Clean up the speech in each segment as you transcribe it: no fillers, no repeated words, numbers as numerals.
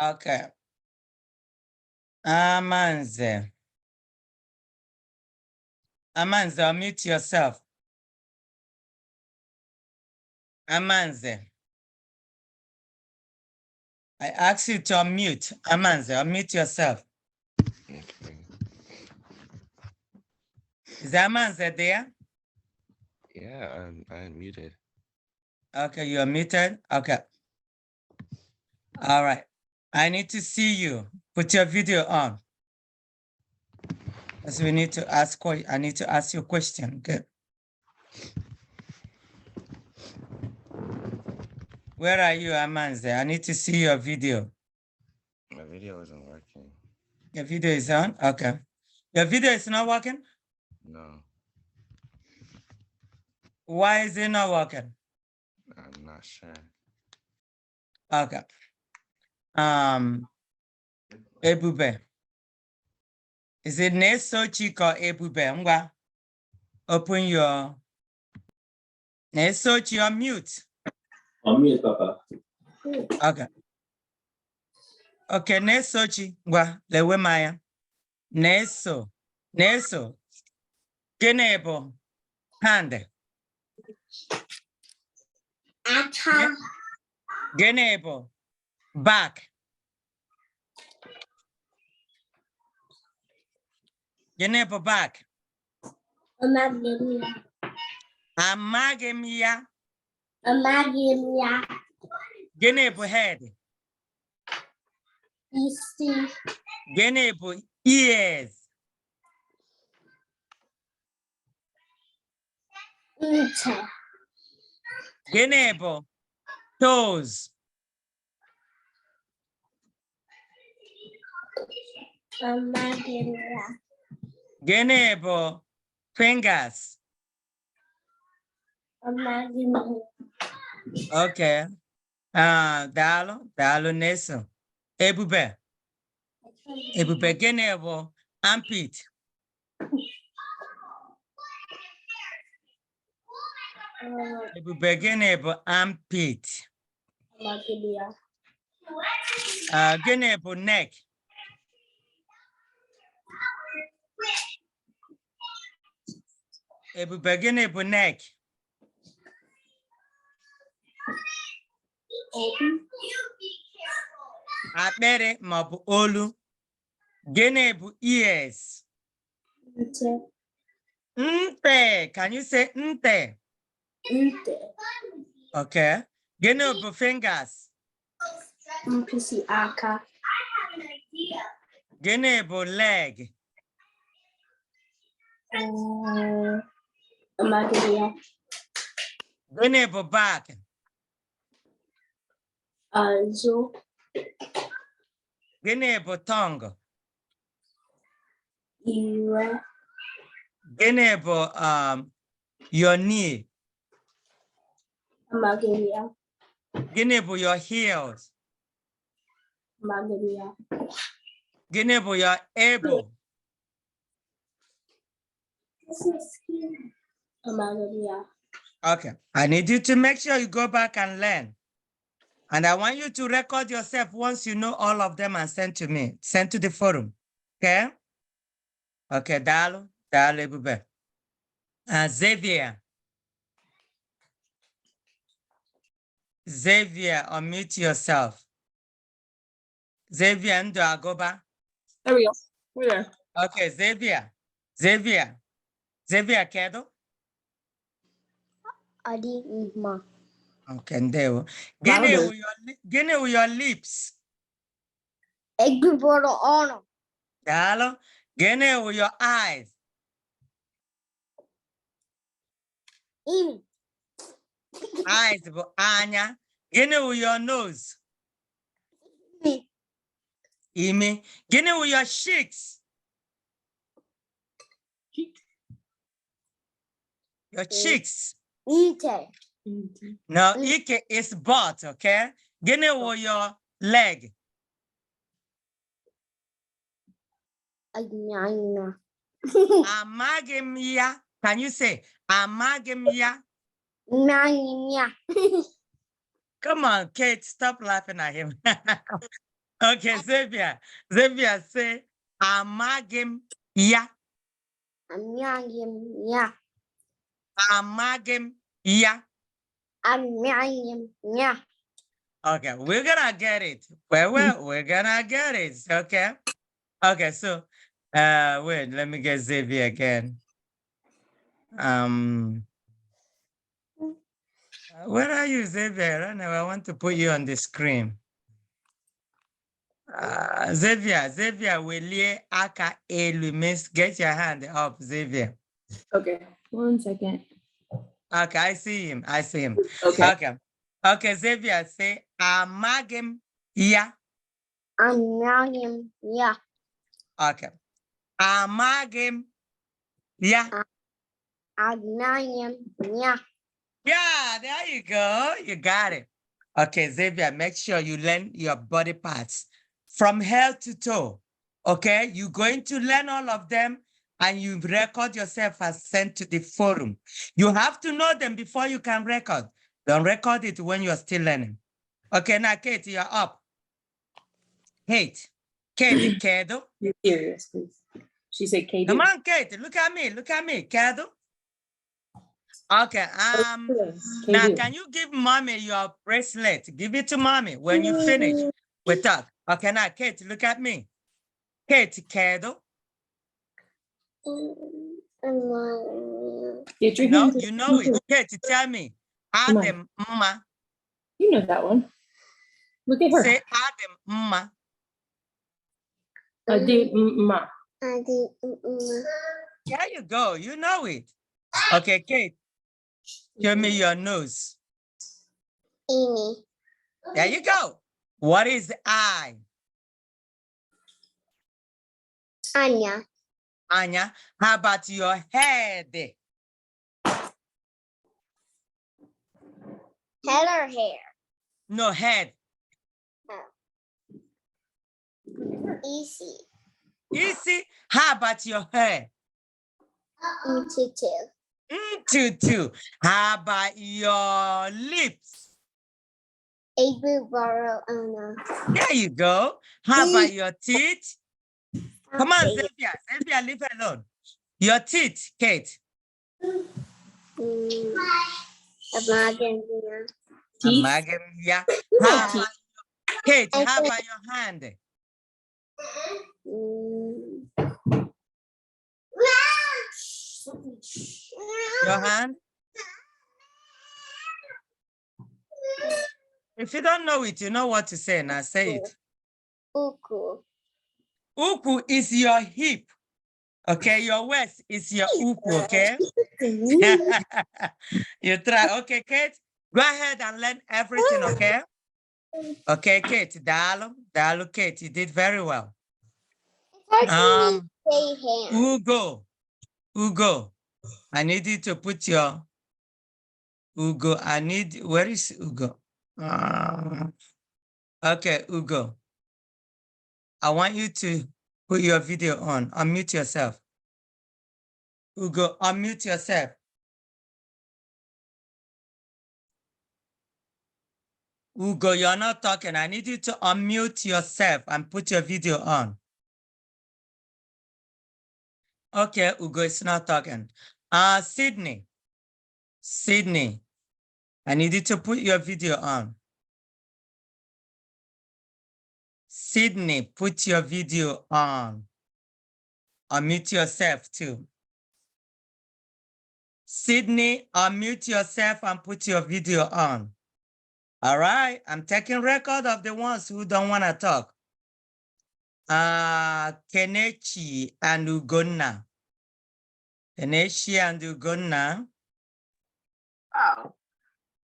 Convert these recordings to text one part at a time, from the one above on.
Okay. Amanze. Amanze, unmute yourself. Amanze. I ask you to unmute. Amanze, unmute yourself. Okay. Is Amanze there? Yeah, I'm muted. Okay, you're muted. Okay. All right. I need to see you. Put your video on. Because we need to ask, I need to ask you a question. Okay. Where are you, Amanze? I need to see your video. My video isn't working. Your video is on? Okay. Your video is not working? No, Why is it not working? I'm not sure. Okay. Ebube. Is it Nesochik or Ebube? Ngwa. Open your Nesochi on mute. On mute, Papa. Okay. Okay, Nesochi. Ngwa, lewe maya. Neso. Genebo. Hand. Genebo. Back. Genebo back. Amagemia. Genebo head. Genebo ears. Genebo toes. Genebo fingers. Okay. Dalo Neso. Ebube. Ebube Genebo armpit. Ebube Genebo armpit. Genebo neck. Ebube Genebo neck. Akpere maọbụ olu. Genebo ears. Nte. Can you say nte? Okay. Genebo fingers. Genebo leg. Genebo back. Genebo tongue. Genebo your knee. Genebo your heels. Genebo your elbow. Okay, I need you to make sure you go back and learn. And I want you to record yourself once you know all of them and send to me, send to the forum. Okay? Okay, Dalo Ebube. Xavier, unmute yourself. Xavier Ndo Agoba. There we go. We're there. Okay, Xavier Kedo. Adima. Okay, there. Gene with your lips. Egboro ono. Dalo. Gene with your eyes. Imi. Eyes, but Anya. Gene with your nose. Imi. Gene with your cheeks. Your cheeks. Ite. No, Ike is butt, okay? Gene with your leg. Agnyanya. Amagemia. Can you say Amagemia? Nanya. Come on, Kate, stop laughing at him. Okay, Xavier. Xavier say, Amagim ya. I'm young, yeah. Amagim ya. I'm young, yeah. Okay, we're gonna get it. Well, we're gonna get it. Okay. Okay, so wait, let me get Xavier again. Where are you, Xavier? I don't know. I want to put you on the screen. Xavier, Willie Aka Elu means get your hand up, Xavier. Okay, 1 second. Okay, I see him. I see him. Okay. Okay. Okay, Xavier, say Amagim ya. I'm young, yeah. Okay. Amagim ya. I'm young, yeah. Yeah, there you go. You got it. Okay, Xavier, make sure you learn your body parts from head to toe. Okay, you're going to learn all of them and you record yourself as sent to the forum. You have to know them before you can record. Don't record it when you're still learning. Okay, now, Kate, you're up. Kate, Kedo. You're serious, please. She said KD. Come on, Kate, look at me, Kedo. Okay, now can you give mommy your bracelet? Give it to mommy when you finish with that. Okay, now, Kate, look at me. Kate, Kedo. Get your You know, hands you know it. Kate, tell me. Come on. Adam, mma. You know that one. Look at her. Say Adam, mma. Ma. There you go. You know it. Okay, Kate, show me your nose. Amy. There you go. What is the eye? Anya. Anya, how about your head? Head or hair? No, head. Easy. Easy. How about your hair? Tutu. Tutu. How about your lips? A blue borrow Anna. There you go. How about your teeth? Come on, Okay. Xavier, leave it alone. Your teeth, Kate. Teeth. Yeah. How about Kate? How about your hand? Your hand? If you don't know it, you know what to say. Now say it. Uku. Uku is your hip. Okay, your waist is your uku, okay? You try. Okay, Kate, go ahead and learn everything, okay? Okay, Kate, Dalu, Kate, you did very well. Ugo, I need you to put your Ugo. Where is Ugo? Okay, Ugo. I want you to put your video on. Unmute yourself. Ugo, unmute yourself. Ugo, you're not talking. I need you to unmute yourself and put your video on. Okay, Ugo is not talking. Sydney, I need you to put your video on. Sydney, put your video on. Unmute yourself too. Sydney, unmute yourself and put your video on. All right, I'm taking record of the ones who don't want to talk. Kenechi and Ugonna. Kenechi and Ugonna. Oh,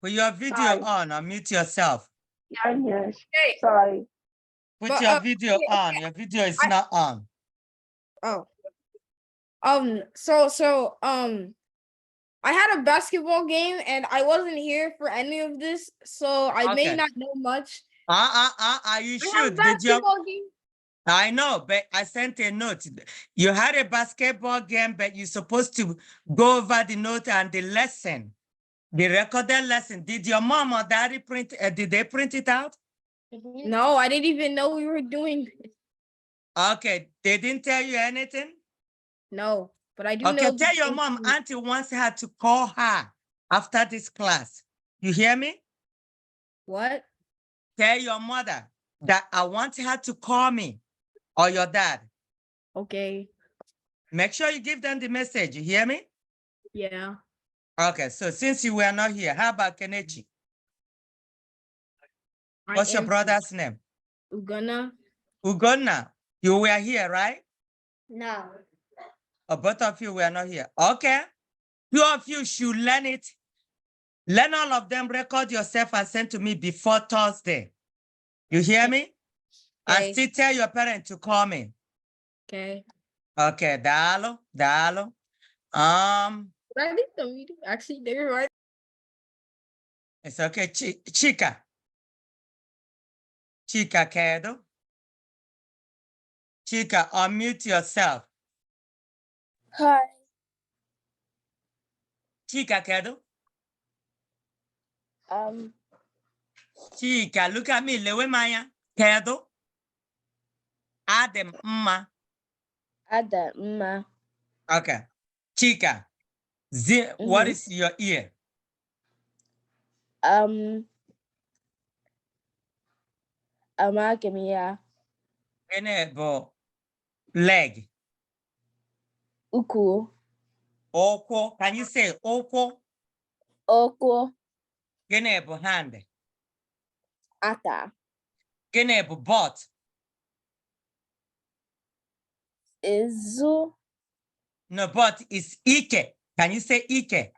Put your video on, unmute yourself. yeah, I'm here. Hey. Sorry. Put But, your video on. Your video is not on. Oh. I had a basketball game and I wasn't here for any of this, so I may Okay. not know much. You I have a should. basketball game. I know, but I sent a note. You had a basketball game, but you're supposed to go over the note and the lesson, the recorded lesson. Did your mom or daddy print? Did they print it out? No, I didn't even know we were doing this. Okay, they didn't tell you anything? No, but I do Okay, know. tell your mom, auntie wants her to call her after this class. You hear me? What? Tell your mother that I want her to call me or your dad. Okay. Make sure you give them the message. You hear me? Yeah. Okay, so since you were not here, how about Kenichi? I What's your am brother's name? Ugonna. Ugonna. You were here, right? No. Or both of you were not here. Okay. Two of you should learn it. Learn all of them, record yourself and send to me before Thursday. You hear me? And Okay. still tell your parent to call me. Okay. Okay, dalo. But I think the meeting actually they were right. It's okay. Chica Kedo. Chica, unmute yourself. Hi. Chica Kedo. Chica, look at me. Lewe Maya. Kedo. Adam Mma. Ada Mma. Okay. Chica, what is your ear? Amagamia. Enebo. Leg. Uku. Oko. Can you say oko? Oko. Enebo hand. Aka. Enebo butt. Izu. No, but it's Ike. Can you say Ike?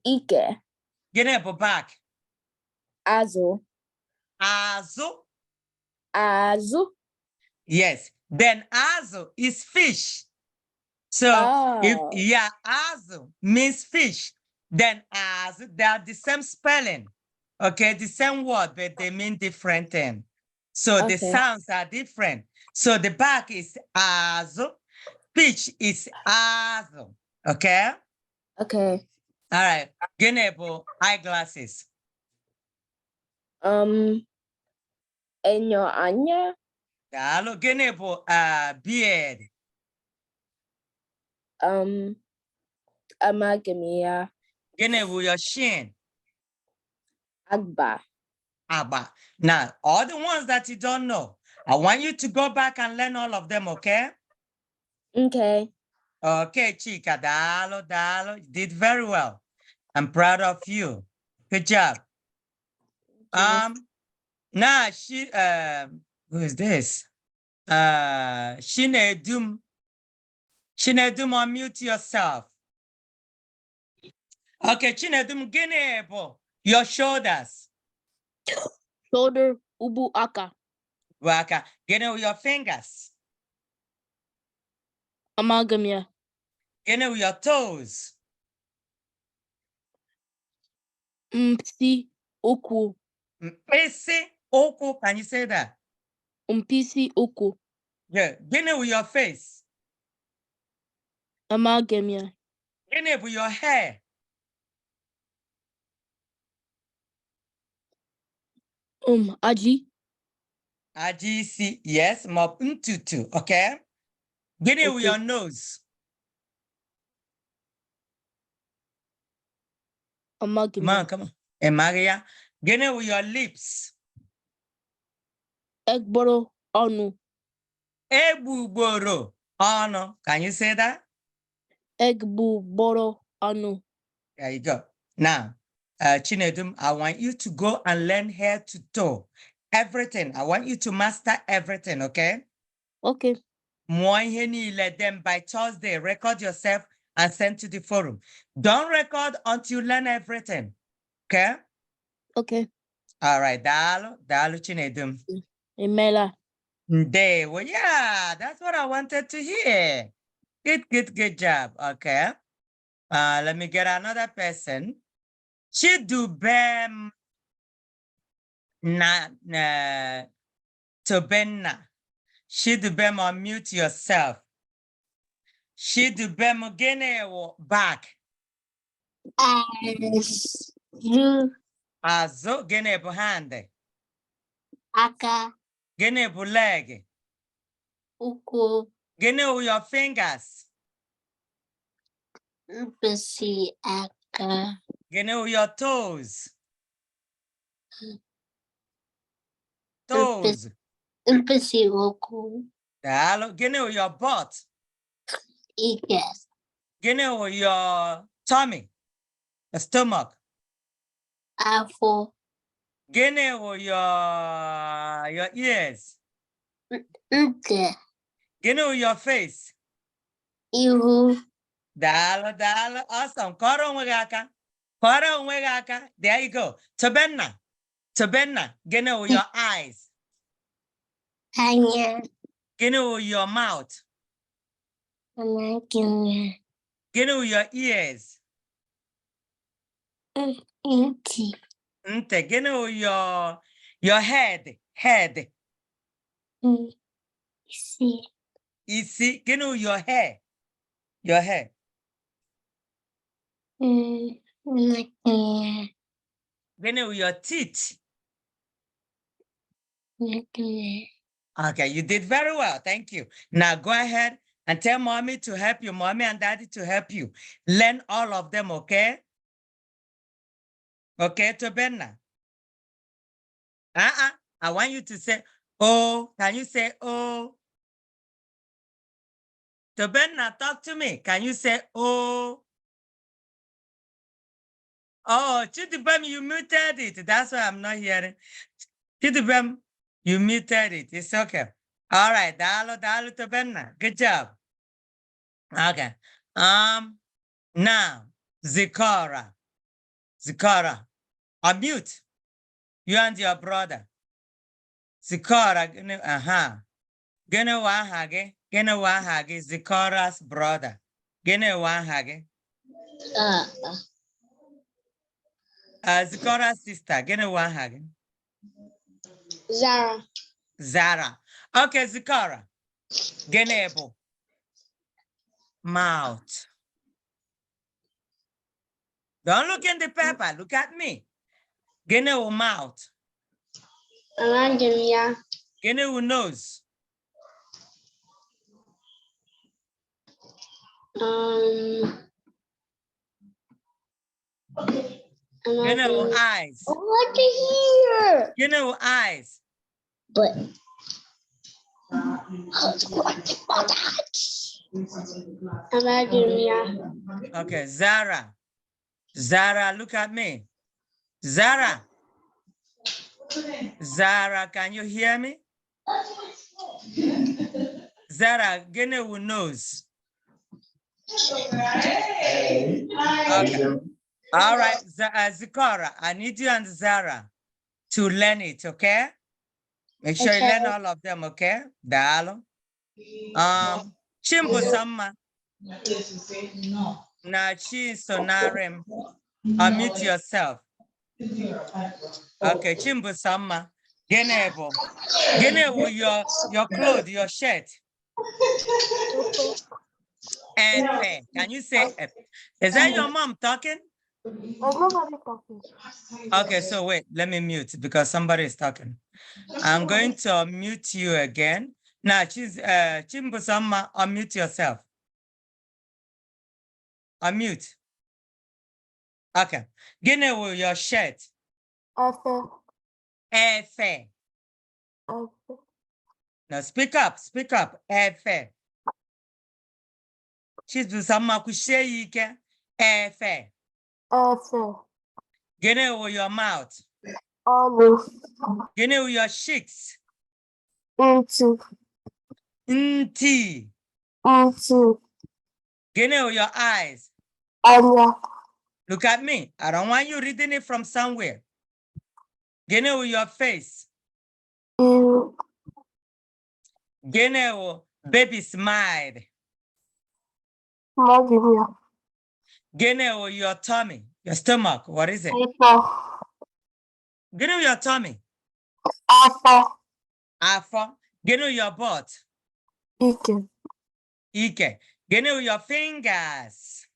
Ike. Enebo back. Azu. Azu. Azu. Yes. Then azu is fish. So if Oh. yeah, azu means fish. Then azu, they are the same spelling. Okay, the same word, but they mean different thing. So the Okay. sounds are different. So the back is azu, fish is azu. Okay. Okay. All right. Genebo eyeglasses. Enyo anya. Hello, Genebo beard. Amagamia. Genebo your shin. Agba. Aba. Now, all the ones that you don't know, I want you to go back and learn all of them, okay? Okay. Okay, Chica, dalo, you did very well. I'm proud of you. Good job. Now who is this? Shinedum, unmute yourself. Okay, Chinedum, Genebo, your shoulders. Shoulder. Ubu aka. Waka, Genebo, your fingers. Amagamia. Genebo, your toes. Mpisi. Uku. Ese, Oko, can you say that? Umpisi uku. Yeah, Genebo, your face. Amagamia. Genebo, your hair. Aji. AGC, yes, mop ntutu, okay? Genebo, Okay. your nose. Amagamia. Come on. Emaria. Genebo, your lips. Egboro. Onu. Ebugboro. Oh, no. Can you say that? Egbu boro. Onu. There you go. Now, Chinedum, I want you to go and learn hair to toe. Everything. I want you to master everything, okay? Okay. Let them by Thursday. Record yourself and send to the forum. Don't record until you learn everything. Okay? Okay. All right. Dalu Chinedum. Emela. Well, yeah, that's what I wanted to hear. Good job. Okay. Let me get another person. Chidubem Tobenna. Chidubem, unmute yourself. Chidubem Gene back. Azu. Azo Gene Bohande. Aka. Gịnị bụ leg? Ụkwụ. Gịnị bụ your fingers? Mkpịsị aka. Gịnị bụ your toes? Toes. Mkpịsị ụkwụ. Daalụ. Gịnị bụ your butt? Ike. Gịnị bụ your tummy? The stomach. Afọ. Gịnị bụ your ears? Ntị. Gịnị bụ your face? Ihu. Daalụ, daalụ. Awesome. Kọrọ onwe gị aka. Kọrọ onwe gị aka. There you go. Tobenna. Tobenna. Gịnị bụ your eyes? Anya. Gịnị bụ your mouth? Anaghị. Gịnị bụ your ears? Ntị. Ntị. Gịnị bụ your head? Head. Isi. Isi. Gịnị bụ your hair? Your hair. Anaghị. Gịnị bụ your teeth? Anaghị. Okay, you did very well. Thank you. Now go ahead and tell mommy to help you, mommy and daddy to help you. Learn all of them, okay? Okay, Tobenna. I want you to say, oh, can you say, oh? Tobenna, talk to me. Can you say, oh? Oh, Chidibem, you muted it. That's why I'm not hearing. Chidibem, you muted it. It's okay. All right. Dalo, dalo, Tobenna. Good job. Okay. Now, Zikora. Zikora. Unmute. You and your brother. Zikora. Gene wahage. Gene wahage. Zikora's brother. Gene wahage. Zikora's sister. Gene wahage. Zara. Zara. Okay, Zikora. Genebo. Mouth. Don't look in the paper. Look at me. Genebo mouth. Anaghị. Genebo nose. Genebo eyes. What here? Genebo eyes. But. Anaghị. Okay, Zara. Zara, look at me. Zara. Zara, can you hear me? Zara, Genebo nose. Okay. All right, Zikora, I need you and Zara to learn it, okay? Make sure you learn all of them, okay? Dalo. Chimbu Sama. Na chi sonarim. Unmute yourself. Okay, Chimbu Sama. Genebo. Genebo, your clothes, your shirt. Efe. Can you say Efe? Is that your mom talking? Okay, so wait, let me mute because somebody is talking. I'm going to mute you again. Now, Chimbusama, unmute yourself. Unmute. Okay. Gine with your shirt. Efe. Now speak up, speak up. Efe. Chimbusama kusheyike. Efe. Gine with your mouth. Gine with your cheeks. Nti. Gine with your eyes. Look at me. I don't want you reading it from somewhere. Gine with your face. Gine with baby smile. Gine with your tummy, your stomach. What is it? Gine with your tummy. Afo. Gine with your butt. Ike. Gine with your fingers.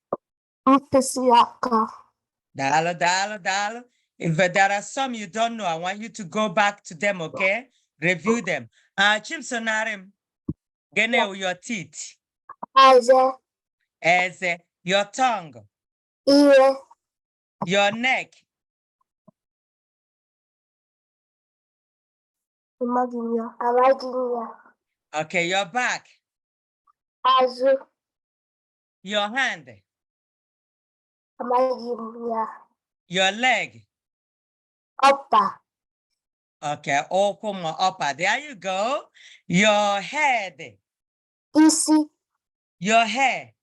Dalo, dalo, dalo. If there are some you don't know, I want you to go back to them, okay? Review them. Chimsonarim, gene your teeth, Eze. as your tongue, Ear. your neck, Amaginya. Amaginya. okay, your back, Azu. your hand, Amaginya. your leg. Upper. Okay, okuma upper. There you go. Your head, Isi. your hair.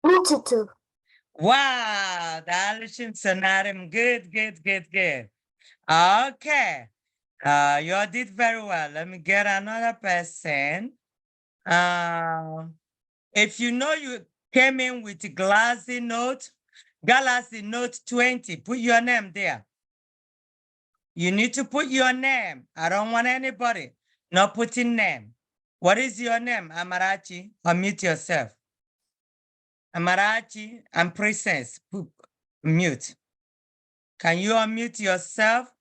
Ntutu. Wow, the Alishim Sonarim. Good, good, good, good. Okay. You did very well. Let me get another person. If you know you came in with Galaxy Note 20, put your name there. You need to put your name. I don't want anybody not putting name. What is your name, Amarachi? Unmute yourself. Amarachi and Princess, mute. Can you unmute yourself?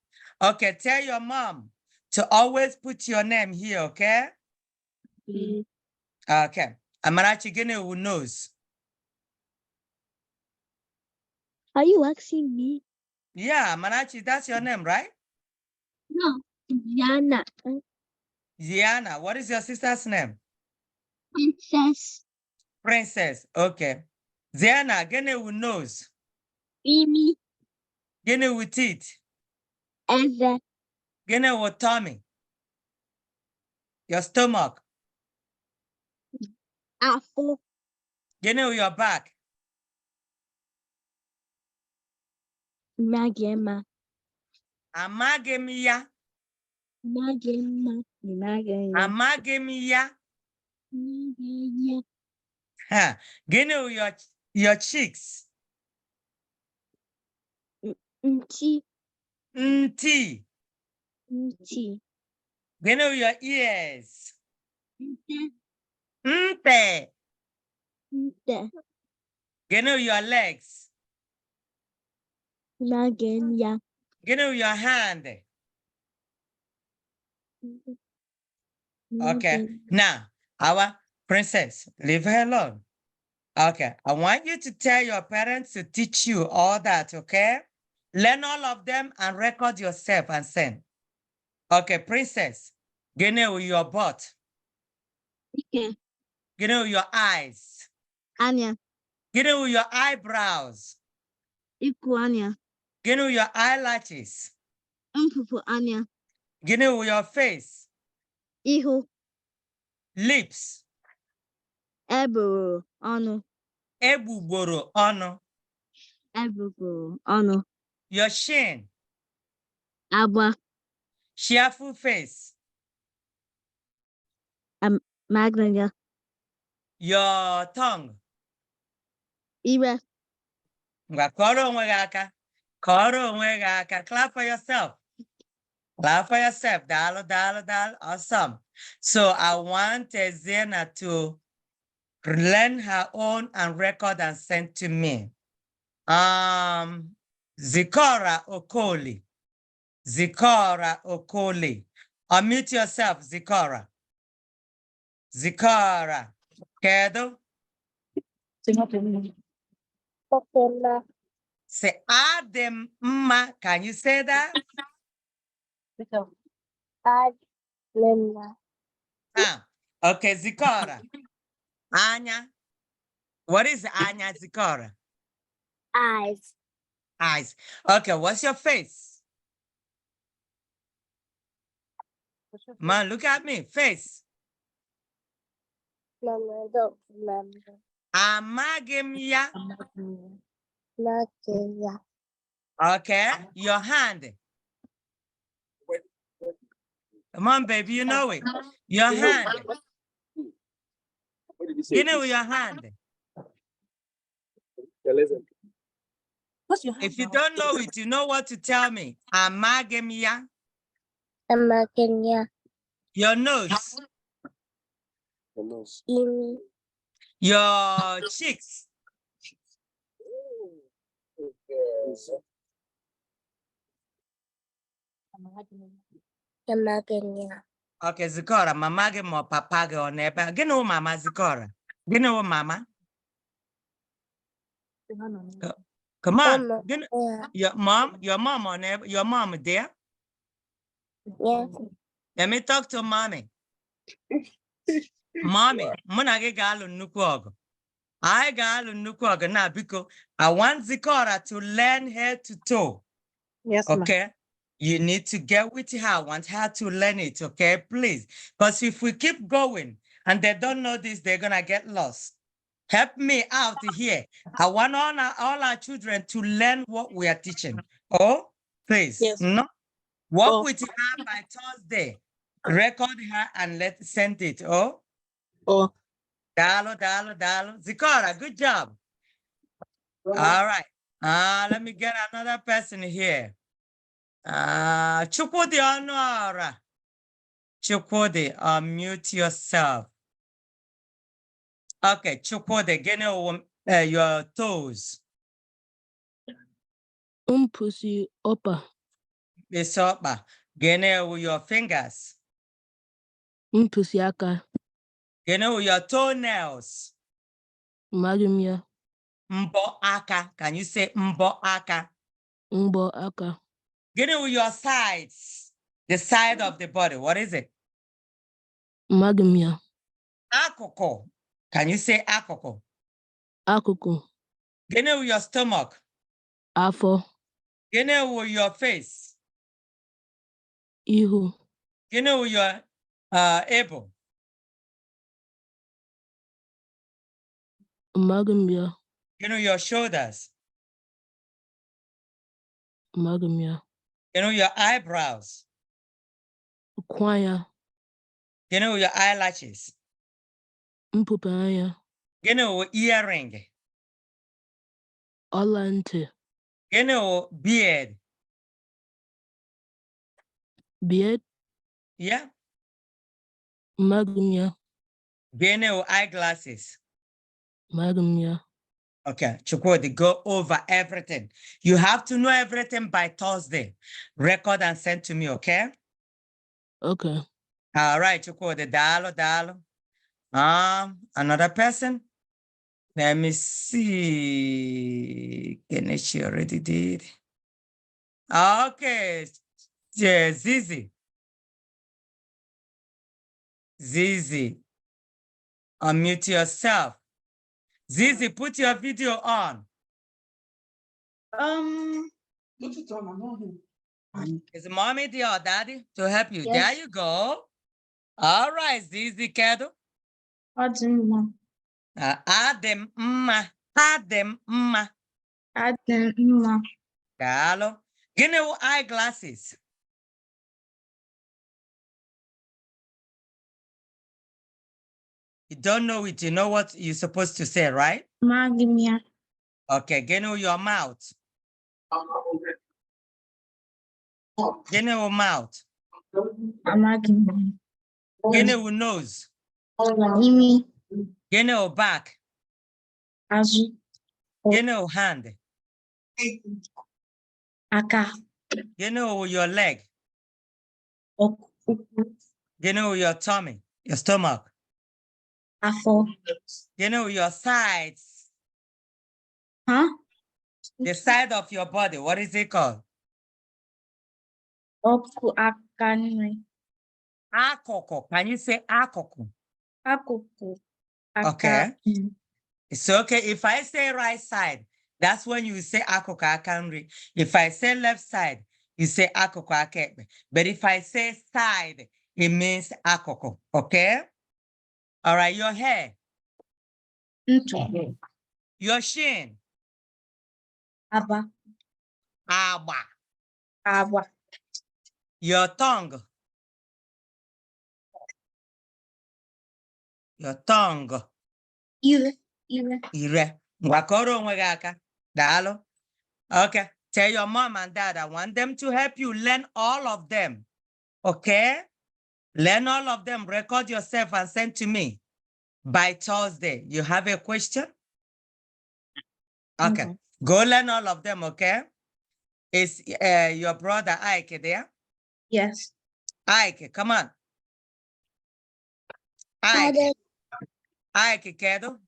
Okay, tell your mom to always put your name here, okay? Mm. Okay. Amarachi Gene who knows. Are you asking me? Yeah, Amarachi, that's your name, right? No. Yana. Ziana, what is your sister's name? Princess. Princess, okay. Ziana, Gene who knows. Mimi. Gene with teeth. Eze. Gene with tummy. Your stomach. Afo. Gene with your back. Magema. Amagemiya. Magema. Magema. Amagemiya. Magema. Huh. Gene with your cheeks. Nchi. Nti. Nchi. Gene with your ears. Nte. Nte. Nte. Gene with your legs. Magenya. Gene with your hand. Okay. Now, our princess, leave her alone. Okay. I want you to tell your parents to teach you all that, okay? Learn all of them and record yourself and send. Okay, princess, gene with your butt. Okay. Gene with your eyes. Anya. Gene with your eyebrows. Iku Anya. Gene with your eyelashes. Mfufu Anya. Gene with your face. Ihu. Lips. Eburu. Ọnụ. Egbugboro ọnụ. Eburu. Ọnụ. Your chin. Agba. Cheerful face. Maganya. Your tongue. Ire. Ngwa kọrọ onwe gị aka. Kọrọ onwe gị aka. Clap for yourself. Clap for yourself. Dalo, dalo, dalo. Awesome. So I want Zena to learn her own and record and send to me. Zikora Okoli. Zikora Okoli. Unmute yourself, Zikora. Zikora. Kedo. Popela. Say Adem Ma. Can you say that? Adlema. Okay, Zikora. Anya. What is Anya Zikora? Eyes. Eyes. Okay, what's your face? Man, look at me. Face. Mama, don't remember. Amagemya. Nakia. Okay, your hand. Come on, baby, you know it. Your hand. You know your hand. If you don't know it, you know what to tell me. Amagemya. Amakenya. Your nose. Imi. Your cheeks. Amaganya. Okay, Zikora, mama gị ma papa gị ọ n'ebe a? Gịnị wụ mama Zikora? Gịnị wụ mama? Come on. Mama. Gịnị- Yeah. your mom on your mom there? Yes. Let me talk to mommy. Mommy, mụ na gị ga-alụ nnukwu ọgụ. I ga-alụ nnukwu ọgụ na biko. I want Zikora to learn head to toe. Yes, ma'am. Okay? You need to get with her. I want her to learn it, okay? Please. Because if we keep going and they don't know this, they're going to get lost. Help me out here. I want all our children to learn what we are teaching. Oh, please. Yes. No? Work Oh. with her by Thursday. Record her and send it. Oh, Oh, Dalo. Zikora, good job. All right. Let me get another person here. Chukwudi Honora. Chukwudi, unmute yourself. Okay, Chukwudi, get your toes. Pussy upper. Bisopa, get your fingers. Pussy aka. Get your toenails. Magumia. Mbo aka. Can you say mbo aka? Mbo aka. Get your sides. The side of the body. What is it? Magumia. Akoko. Can you say akoko? Akuku. Get your stomach. Afo. Get your face. Ihu. Get your able. Magumia. Your shoulders. Magumia. Your eyebrows. Kwaya. Your eyelashes. Mpupanya. Your earring. Olante. Your beard. Beard. Yeah. Magumia. Your eyeglasses. Magumia. Okay, Chukwudi, go over everything. You have to know everything by Thursday. Record and send to me, okay? Okay. All right, Chukwudi, Dalo. Another person. Let me see. Ganesh already did. Okay, yeah, Zizi. Unmute yourself. Zizi, put your video on. Is mommy there or daddy to help you? Yes. There you go. All right, Zizi Kedo. Adima. Adem mma. Adima. Dalo. Gịnị wụ eyeglasses? You don't know it, you know what you're supposed to say, right? Magimia. Okay, gịnị wụ your mouth? Gịnị wụ mouth? Amagimia. Gịnị wụ nose? Imi. Gịnị wụ back? Azu. Gịnị wụ hand? Aka. Gịnị wụ your leg? Oku. Gịnị wụ your tummy? Your stomach? Afo. Gịnị wụ your sides? Huh? The side of your body, what is it called? Oku akanri. Akoko. Can you say akoko? Akuku. Okay. It's okay. If I say right side, that's when you say akoko akanri. If I say left side, you say akoko akekbe. But if I say side, it means akoko. Okay? All right, your hair, Ntu. your shin, Aba. aba, Aba. your tongue, Ire. ire. Ngwakọrọ onwe gị aka. Daalụ. Okay, tell your mom and dad, I want them to help you learn all of them. Okay? Learn all of them, record yourself and send to me by Thursday. You have a question? Okay, Okay. go learn all of them, okay? Is your brother Ike there? Yes. Ike, come on. Ike, Ike, kedu?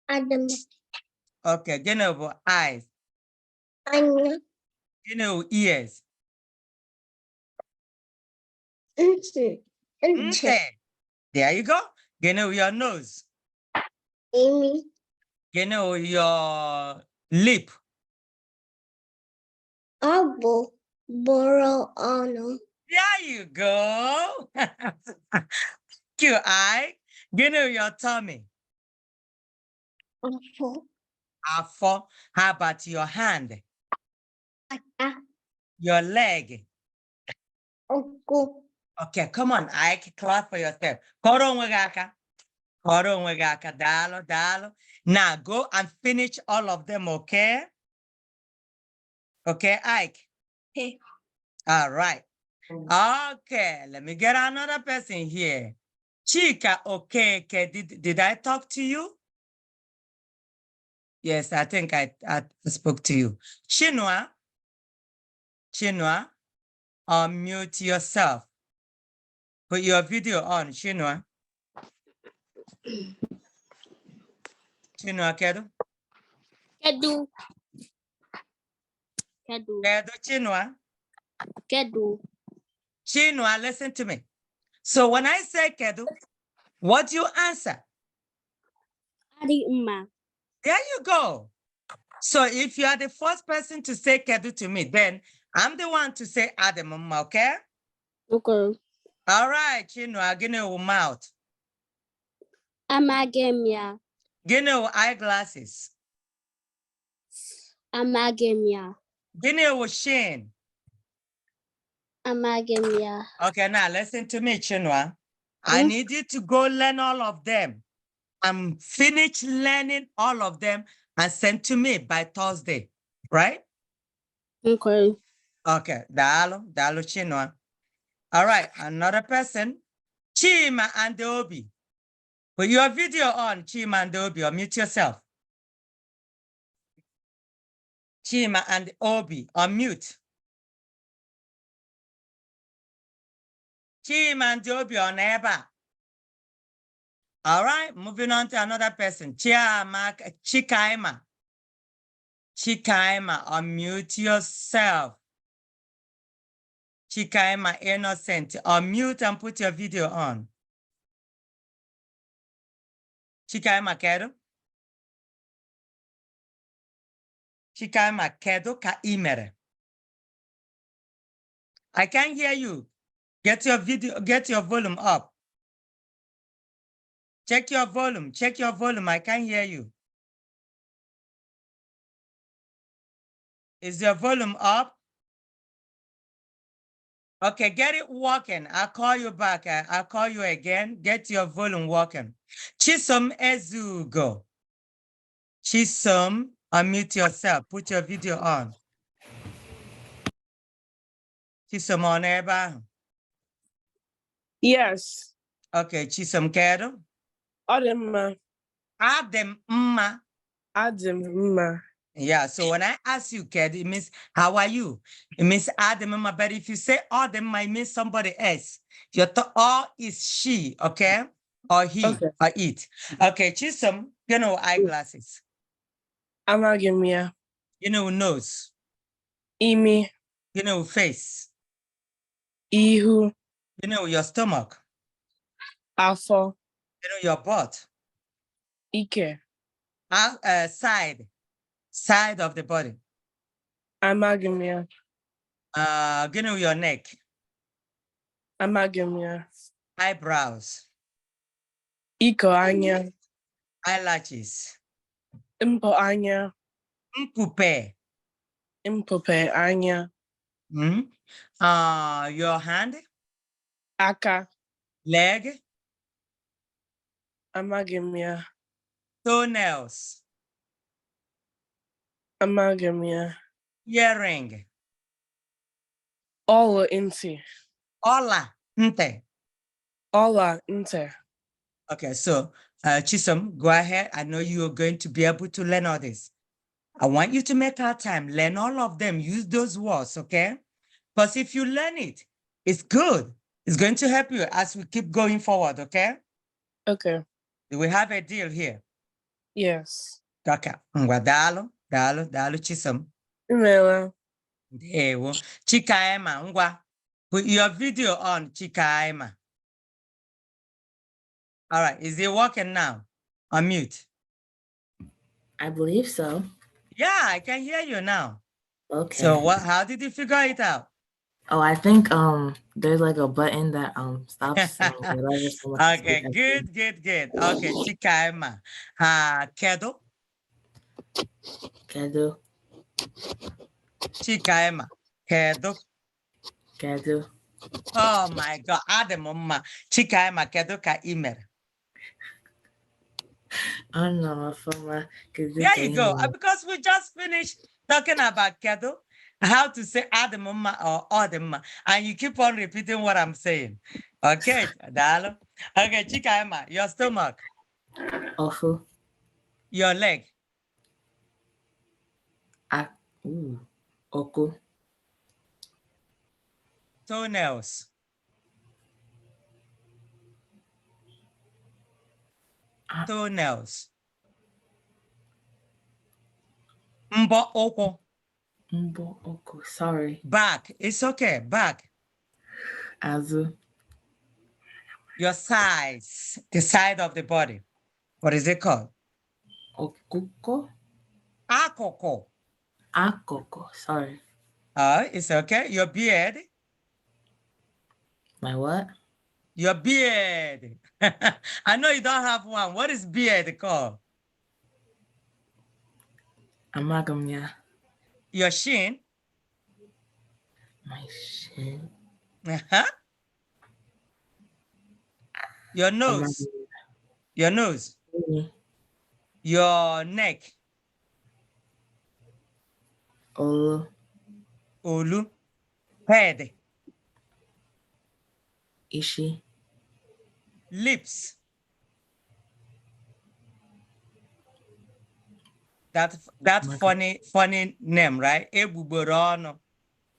Adam. Okay, gịnị bụ eyes? Anya. Gịnị bụ ears? Ntị. Ntị. There you go. Gịnị bụ your nose? Imi. Gịnị bụ your lip? Ọ bụ bụrụ ọnụ. There you go. Cute eye. Gịnị bụ your tummy? Afọ. Afọ. How about your hand? Aka. Your leg? Ụkwụ. Okay, come on, Ike, clap for yourself. Kọrọ onwe gị aka. Kọrọ onwe gị aka. Daalụ, daalụ. Now go and finish all of them, okay? Okay, Ike? Okay. All right. Okay, let me get another person here. Chika, okay, did I talk to you? Yes, I think I spoke to you. Chinua, unmute yourself. Put your video on, Chinua. Chinua, kedu? Kedu. Kedu, Chinua? Kedu. Chinua, listen to me. So when I say kedu, what do you answer? Adi mma. There you go. So if you are the first person to say kedu to me, then I'm the one to say Adam, okay? Okay. All right, Chinua, gịnị wụ mouth? Amaghị m ya. Gịnị wụ eyeglasses? Amaghị m ya. Gịnị wụ shin? Amaghị m ya. Okay, now listen to me, Chinua. I need you to go learn all of them and finish learning all of them and send to me by Thursday, right? Okay. Okay, daalụ Chinua. All right, another person, Chima and Obi. Put your video on, Chima and Obi, unmute yourself. Chima and Obi, unmute. Chima and Obi on Eba. All right, moving on to another person, Chikaima. Chikaima, unmute yourself. Chikaima Innocent, unmute and put your video on. Chikaima kedu? Chikaima kedu ka imere? I can't hear you. Get your video, get your volume up. Check your volume, I can't hear you. Is your volume up? Okay, get it working. I'll call you back. I'll call you again. Get your volume working. Chisom Ezugo. Chisom, unmute yourself. Put your video on. Chisom on eba. Yes. Okay, Chisom kedu? Adem. Adem mma. Adem. Yeah, so when I ask you, Ked, it means, how are you? It means Adam, but if you say Adam, it means somebody else. Your or is she, okay? Or he, Okay. or it. Okay, Chisom, you know eyeglasses. Amaghị m ya. You know nose. Imi. You know face. Ihu. You know your stomach. Afọ. You know your butt. Ike. Side of the body. Amaghị m ya. You know your neck. Amaghị m ya. Eyebrows. Iko anya. Eyelashes. Mpo anya. Mpupe. Mpupe anya. Your hand. Aka. Leg. Amaghị m ya. Toenails. Amaghị m ya. Earring. Ọla ntị. Ola nte. Ọla ntị. Okay, so Chisom, go ahead. I know you're going to be able to learn all this. I want you to make our time, learn all of them, use those words, okay? Because if you learn it, it's good. It's going to help you as we keep going forward, okay? Okay. Do we have a deal here? Yes. Okay. Ngwa dalo chisom. Imela. Ndewo. Chikaema, ngwa. Put your video on, Chikaema. All right, is it working now? Unmute. I believe so. Yeah, I can hear you now. Okay. So how did you figure it out? Oh, I think there's like a button that stops saying whatever someone can Okay, speak. good. Okay, Chikaema. Kedo. Kedu. Chikaema. Kedo. Kedu. Oh my God, Ademoma. Chikaema, kedo ka email. I don't know from There you go. Because we just finished talking about kedo, how to say Ademoma or Odema, and you keep on repeating what I'm saying. Okay, Dalo. Okay, Chikaema, your stomach. Awful. Your leg. Oku. Toenails. Toenails. Mbo oko. Mbo oku. Sorry. Back. It's okay. Back. Azu. Your sides. The side of the body. What is it called? Okuko. Akoko. Akoko. Sorry. It's okay. Your beard. My what? Your beard. I know you don't have one. What is beard called? Amagamya. Your shin. My shin. Your nose. Your nose. Your neck. Olu. Olu. Head. Ishi. Lips. That funny name, right? Ebugboro ọnụ.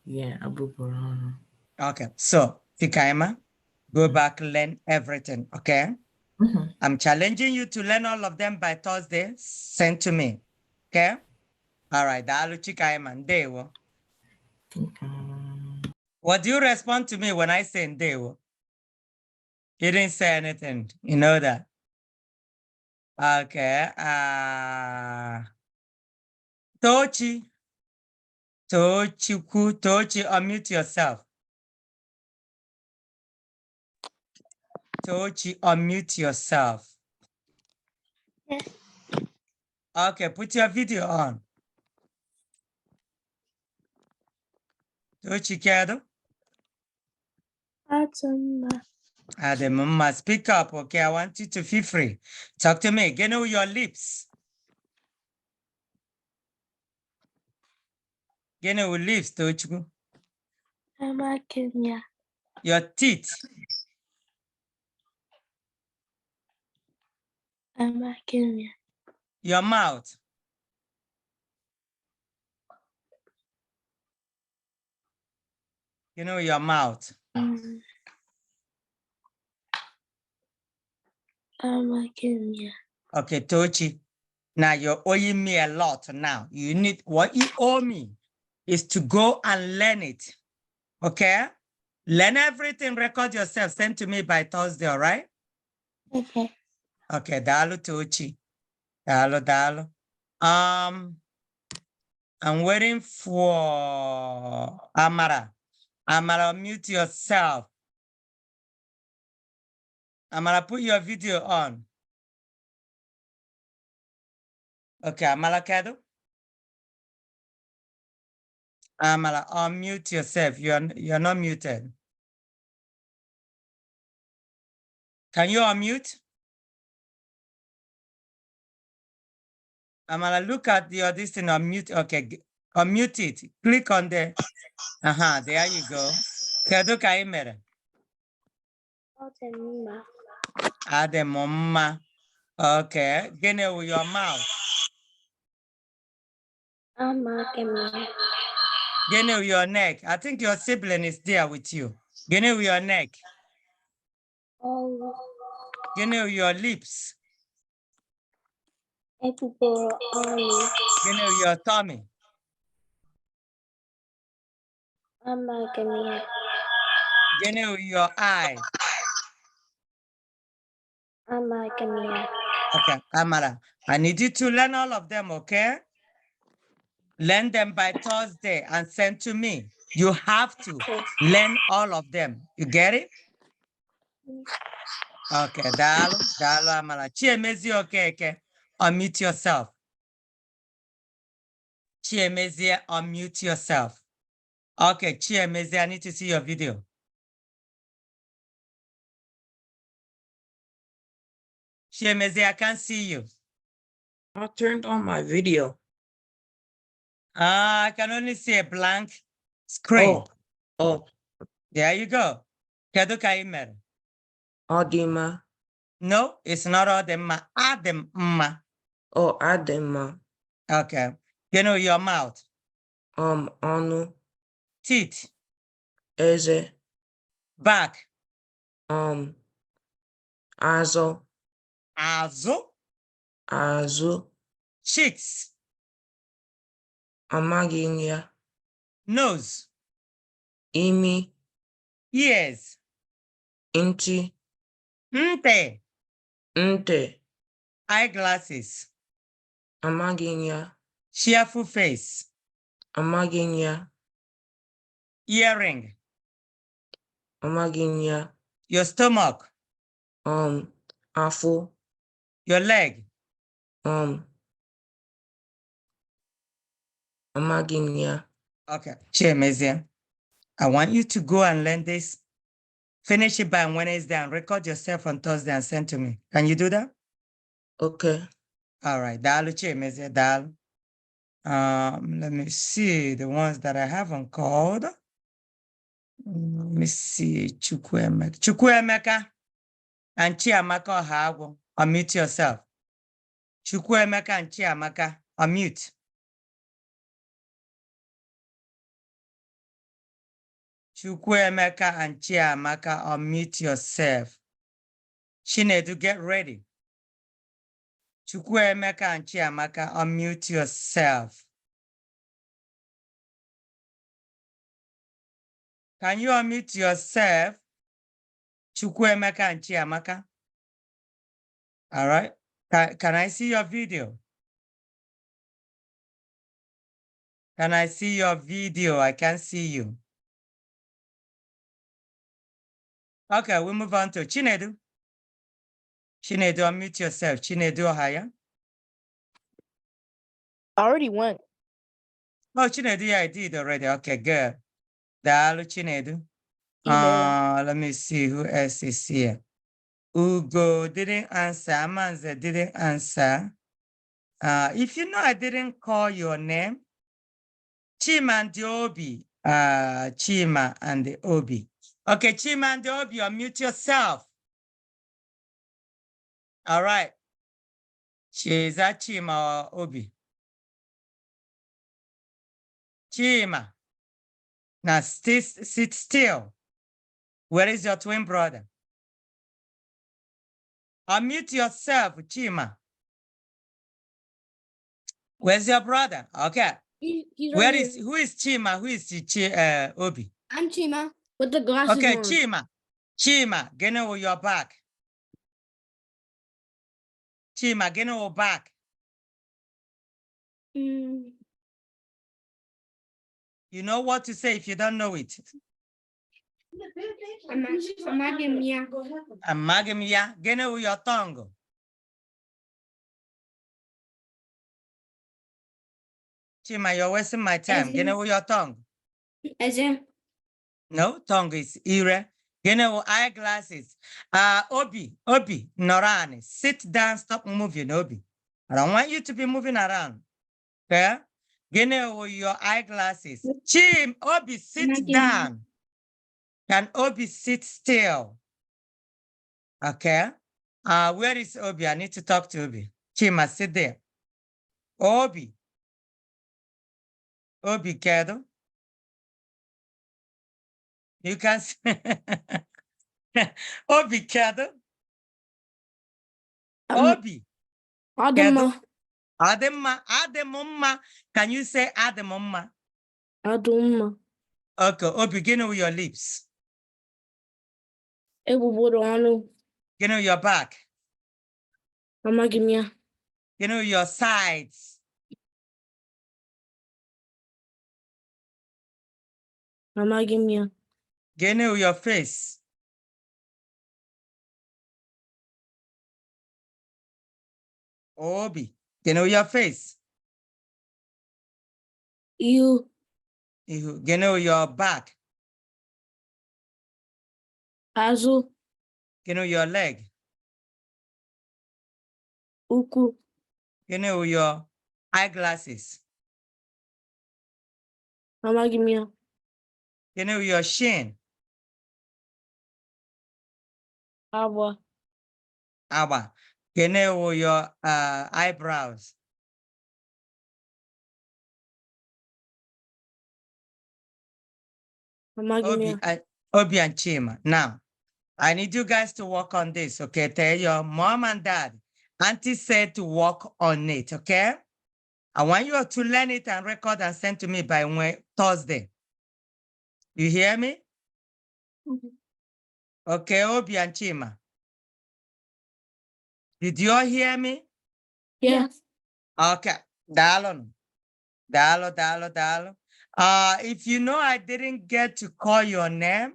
Yeah, Abuborono. Okay, so Tikaima, go back, learn everything, okay? I'm challenging you to learn all of them by Thursday. Send to me, okay? All right, Dalu Chikaima, Ndewo. What do you respond to me when I say Ndewo? You didn't say anything, you know that? Okay, Tochi. Tochi, unmute yourself. Tochi, unmute yourself. Yes. Okay, put your video on. Tochi Kedo. Ademuma, speak up, okay? I want you to feel free. Talk to me. Get know your lips. Get know your lips, Tochi. Your teeth. Your mouth. You know your mouth. Okay, Tochi. Now you're owing me a lot now. You need, what you owe me is to go and learn it. Okay? Learn everything, record yourself, send to me by Thursday, all right? Okay. Okay, Dalo Tochi. Dalo. I'm waiting for Amara. Amara, mute yourself. Amara, put your video on. Okay, Amara Kado. Amara, unmute yourself. You're not muted. Can you unmute? Amara, look at your this thing, unmute. Okay, unmute it. Click on the, there you go. Kado Kaimere. Ademoma. Okay, get it with your mouth. Gene your neck. I think your sibling is there with you. Gene your neck. Oh, Gene your lips. epupo onu. Gene your tummy. Amagamia. Gene your eye. Amagamia. Okay, Amara. I need you to learn all of them, okay? Learn them by Thursday and send to me. You have to learn all of them. You get it? Okay, Dalo, Amara. Chiemezi, okay. Unmute yourself. Chiemezi, unmute yourself. Okay, Chiemezi, I need to see your video. Chiemezi, I can't see you. I turned on my video. I can only see a blank screen. Oh, There you go. Kedu ka ị mere? Adima. No, it's not Ademma. Ademma. Oh, Adima. Okay. You know your mouth. Onu. Teeth. Eze. Back. Azo. Azụ. Azu. Cheeks. Amaginia. Nose. Imi. Ears. Inti. Nte. Nte. Eyeglasses. Amaginia. Cheerful face. Amaginia. Earring. Amaginia. Your stomach. Afo. Your leg. Amaginia. Okay. Chiemezi, I want you to go and learn this. Finish it by Wednesday and record yourself on Thursday and send to me. Can you do that? Okay. All right. Dalu Chiemezi, Dalu. Let me see the ones that I haven't called. Let me see. Chukwuemeka and Chiamaka Hago. Unmute yourself. Chukwuemeka and Chiamaka. Unmute. Chukwuemeka and Chiamaka, unmute yourself. Chinedu, get ready. Chukwuemeka and Chiamaka, unmute yourself. Can you unmute yourself? Chukwuemeka and Chiamaka. All right. Can I see your video? Can I see your video? I can't see you. Okay, we move on to Chinedu. Chinedu, unmute yourself. Chinedu Ohaya. I already went. Oh, Chinedu, yeah, I did already. Okay, good. Dalu Chinedu. Let me see who else is here. Ugo didn't answer. Amanze didn't answer. If you know I didn't call your name, Chima and the Obi. Chima and the Obi. Okay, Chima and the Obi, unmute yourself. All right. Is that Chima or Obi? Chima. Now sit still. Where is your twin brother? Unmute yourself, Chima. Where's your brother? Okay. He's right here. Who is Chima? Who is Obi? I'm Chima with the glasses Okay, on. Chima, get over your back. Chima, get over back. Mm. You know what to say if you don't know it. Amagamia. Amagamia, get over your tongue. Chima, you're wasting my time. Get over your tongue. Eze. No, tongue is ire. Get over eyeglasses. Obi, Norani, sit down, stop moving, Obi. I don't want you to be moving around. Okay? Get over your eyeglasses. Obi, sit down. Can Obi sit still? Okay. Where is Obi? I need to talk to Obi. Chima, sit there. Obi, Kedo. You can Obi kedu. Obi. Adama. Ademumma. Can you say Ademumma? Aduma. Okay, Obi, begin with your lips. Ebubodo anu. Begin with your back. Amagimia. Begin with your sides. Amagimia. Begin with your face. Obi, begin with your face. You. Begin with your back. Azu. Begin with your leg. Uku. Begin with your eyeglasses. Amagimia. Begin with your shin. Abwa. Aba. Begin with your eyebrows. Amagimia. Obi and Chima. Now, I need you guys to work on this, okay? Tell your mom and dad. Auntie said to work on it, okay? I want you to learn it and record and send to me by Thursday. You hear me? Okay, Obi and Chima. Did you all hear me? Yes. Okay. Dalo. If you know I didn't get to call your name,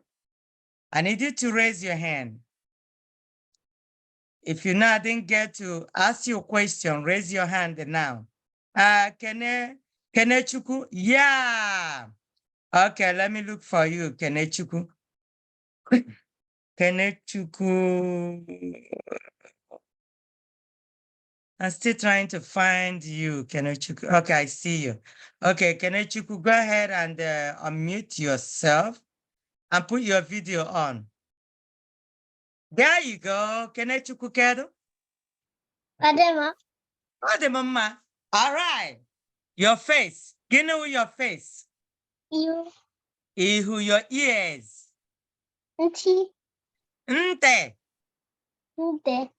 I need you to raise your hand. If you know I didn't get to ask you a question, raise your hand now. Kenechuku? Yeah. Okay, let me look for you, Kenechuku. Kenechuku. I'm still trying to find you, Kenechuku. Okay, I see you. Okay, Kenechuku, go ahead and unmute yourself and put your video on. There you go, Kenechuku Kedo. Adema. Ademama. All right. Your face. Give me your face. You. Ihu, your ears. Nti. Nte. Nte.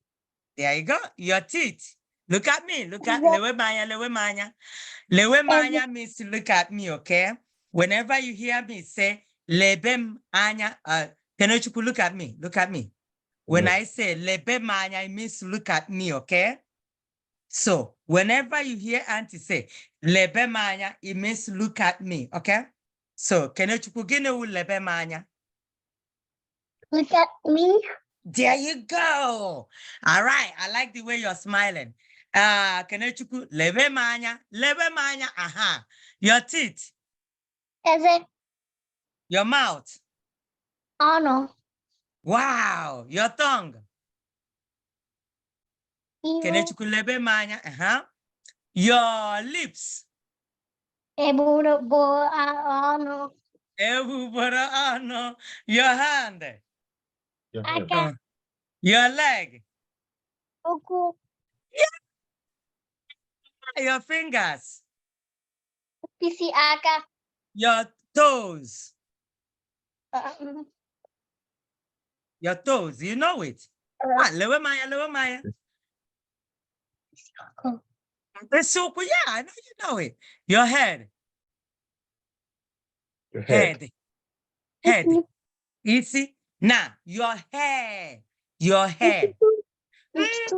There you go. Your teeth. Look at me. Look at lewe manya, lewe manya. Lewe manya means to look at me, okay? Whenever you hear me say lebe anya, Kenochuku, look at me. Look at me. When I say lebe manya, it means to look at me, okay? So whenever you hear auntie say lebe manya, it means look at me, okay? So Kenochuku, gine u lebe manya. Look at me. There you go. All right. I like the way you're smiling. Kenechuku, lebe manya, aha. Your teeth, Eze. your mouth. Ano. Wow. Your tongue. Ihu. Kenechuku, lebe manya, aha. Your lips. Ebudo bo ano. No. Your hand. Aka. Your leg. Uku. Your fingers. Pisi aka. Your toes. Um, Your toes. You know it. Lebe manya. Uku. It's super, yeah, I know you know it. Your head. Head. Easy. Now, your hair.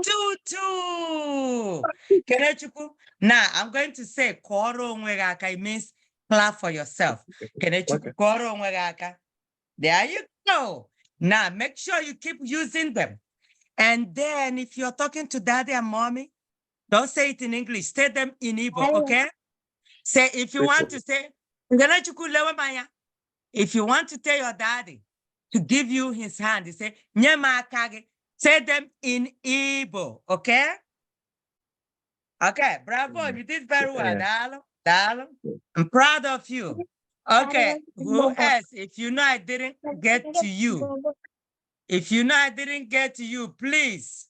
Tutu. Kenechuku. Now, I'm going to say koro onwegaka. It means clap for yourself. Kenechuku koro onwegaka. There you go. Now, make sure you keep using them. And then if you're talking to daddy and mommy, don't say it in English. Say them in Igbo, okay? Say, if you want to say, if you want to tell your daddy to give you his hand, you say, say them in Igbo, okay? Okay, bravo, you did very well, Dalo. I'm proud of you. Okay, who else? If you know I didn't get to you, please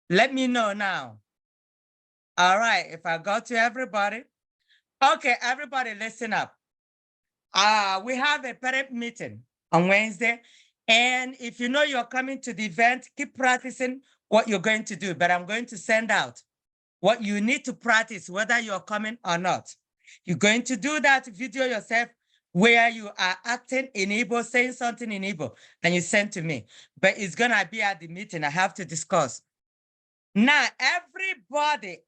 let me know now. All right, if I got to everybody. Okay, everybody listen up. We have a parent meeting. on Wednesday. And if you know you're coming to the event, keep practicing what you're going to do. But I'm going to send out what you need to practice, whether you're coming or not. You're going to do that video yourself where you are acting in Igbo, saying something in Igbo, and you send to me. But it's going to be at the meeting. I have to discuss. Now, everybody,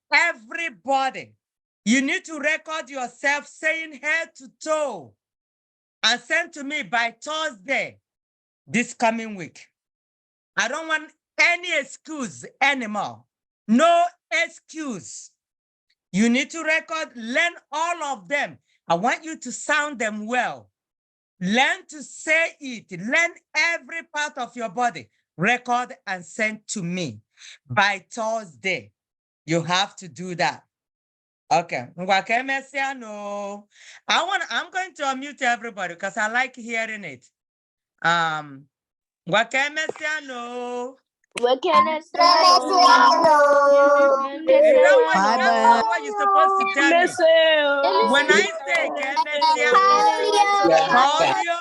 you need to record yourself saying head to toe and send to me by Thursday this coming week. I don't want any excuse anymore. No excuse. You need to record, learn all of them. I want you to sound them well. Learn to say it. Learn every part of your body. Record and send to me by Thursday. You have to do that. Okay. I'm going to unmute everybody because I like hearing it. Wakemesiano. Is that what you're supposed to tell me? When I say Kemesiano, Claudio,